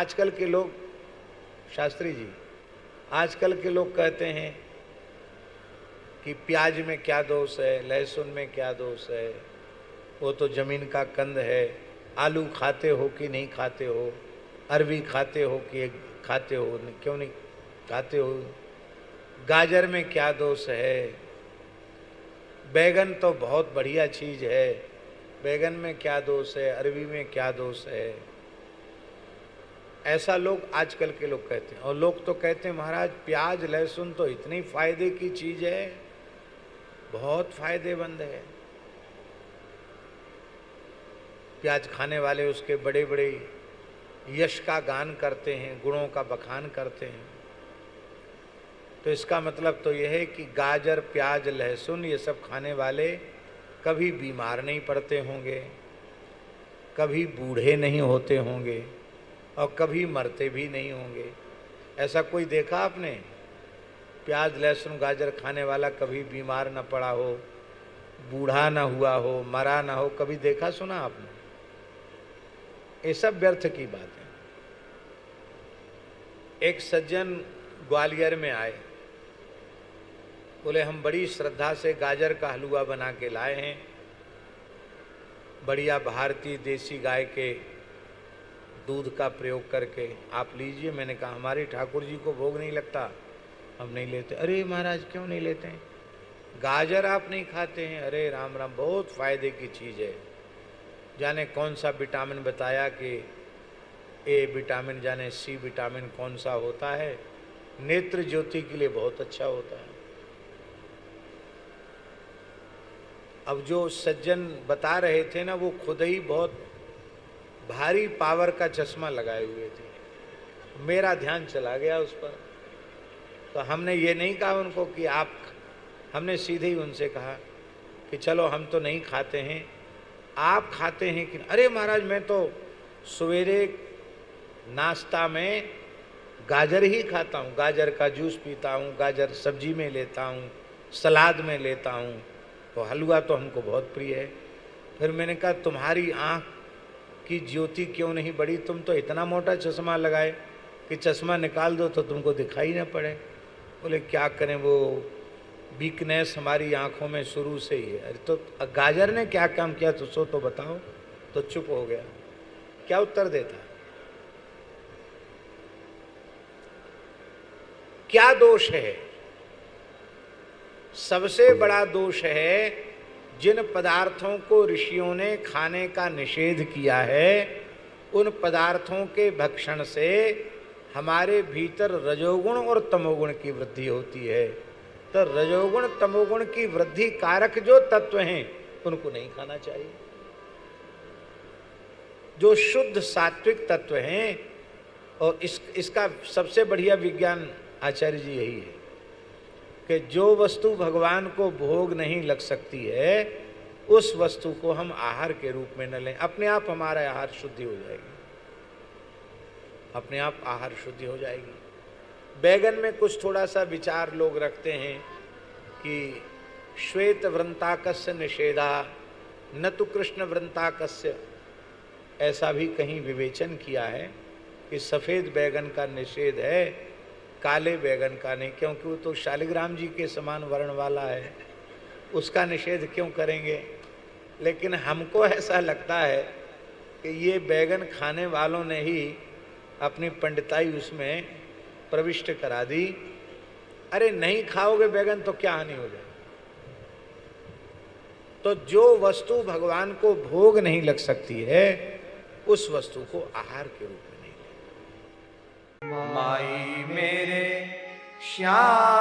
आजकल के लोग, शास्त्री जी, आजकल के लोग कहते हैं कि प्याज में क्या दोष है, लहसुन में क्या दोष है, वो तो जमीन का कंद है, आलू खाते हो कि नहीं खाते हो, अरवी खाते हो कि खाते हो, क्यों नहीं खाते हो, गाजर में क्या दोष है, बैगन तो बहुत बढ़िया चीज है, बैगन में क्या दोष है, अरवी में क्या दोष है। ऐसा लोग आजकल के लोग कहते हैं। और लोग तो कहते हैं महाराज प्याज लहसुन तो इतनी फायदे की चीज है, बहुत फायदेमंद है। प्याज खाने वाले उसके बड़े बड़े यश का गान करते हैं, गुणों का बखान करते हैं। तो इसका मतलब तो यह है कि गाजर प्याज लहसुन ये सब खाने वाले कभी बीमार नहीं पड़ते होंगे, कभी बूढ़े नहीं होते होंगे और कभी मरते भी नहीं होंगे। ऐसा कोई देखा आपने? प्याज लहसुन गाजर खाने वाला कभी बीमार न पड़ा हो, बूढ़ा न हुआ हो, मरा न हो, कभी देखा सुना आपने? ये सब व्यर्थ की बात है। एक सज्जन ग्वालियर में आए, बोले हम बड़ी श्रद्धा से गाजर का हलवा बना के लाए हैं, बढ़िया भारतीय देसी गाय के दूध का प्रयोग करके, आप लीजिए। मैंने कहा हमारे ठाकुर जी को भोग नहीं लगता, हम नहीं लेते। अरे महाराज क्यों नहीं लेते हैं? गाजर आप नहीं खाते हैं? अरे राम राम, बहुत फायदे की चीज़ है। जाने कौन सा विटामिन बताया कि ए विटामिन, जाने सी विटामिन कौन सा होता है, नेत्र ज्योति के लिए बहुत अच्छा होता है। अब जो सज्जन बता रहे थे ना, वो खुद ही बहुत भारी पावर का चश्मा लगाए हुए थे। मेरा ध्यान चला गया उस पर। तो हमने ये नहीं कहा उनको कि आप, हमने सीधे ही उनसे कहा कि चलो हम तो नहीं खाते हैं, आप खाते हैं कि? अरे महाराज मैं तो सवेरे नाश्ता में गाजर ही खाता हूँ, गाजर का जूस पीता हूँ, गाजर सब्जी में लेता हूँ, सलाद में लेता हूँ, तो हलवा तो हमको बहुत प्रिय है। फिर मैंने कहा तुम्हारी आँख की ज्योति क्यों नहीं बढ़ी? तुम तो इतना मोटा चश्मा लगाए कि चश्मा निकाल दो तो तुमको दिखाई ना पड़े। बोले क्या करें, वो वीकनेस हमारी आँखों में शुरू से ही है। अरे तो गाजर ने क्या काम किया तो सो तो बताओ। तो चुप हो गया। क्या उत्तर देता? क्या दोष है? सबसे बड़ा दोष है जिन पदार्थों को ऋषियों ने खाने का निषेध किया है, उन पदार्थों के भक्षण से हमारे भीतर रजोगुण और तमोगुण की वृद्धि होती है। तो रजोगुण तमोगुण की वृद्धि कारक जो तत्व हैं उनको नहीं खाना चाहिए। जो शुद्ध सात्विक तत्व हैं, और इसका सबसे बढ़िया विज्ञान आचार्य जी यही है कि जो वस्तु भगवान को भोग नहीं लग सकती है, उस वस्तु को हम आहार के रूप में न लें। अपने आप हमारा आहार शुद्धि हो जाएगी, अपने आप आहार शुद्धि हो जाएगी। बैगन में कुछ थोड़ा सा विचार लोग रखते हैं कि श्वेत वृंताकस्य निषेधा न तो कृष्ण वृंताकस्य, ऐसा भी कहीं विवेचन किया है कि सफ़ेद बैगन का निषेध है, काले बैगन का नहीं, क्योंकि वो तो शालिग्राम जी के समान वर्ण वाला है, उसका निषेध क्यों करेंगे। लेकिन हमको ऐसा लगता है कि ये बैगन खाने वालों ने ही अपनी पंडिताई उसमें प्रविष्ट करा दी। अरे नहीं खाओगे बैगन तो क्या हानि हो जाए? तो जो वस्तु भगवान को भोग नहीं लग सकती है, उस वस्तु को आहार के रूप में नहीं लें। माई मेरे श्याम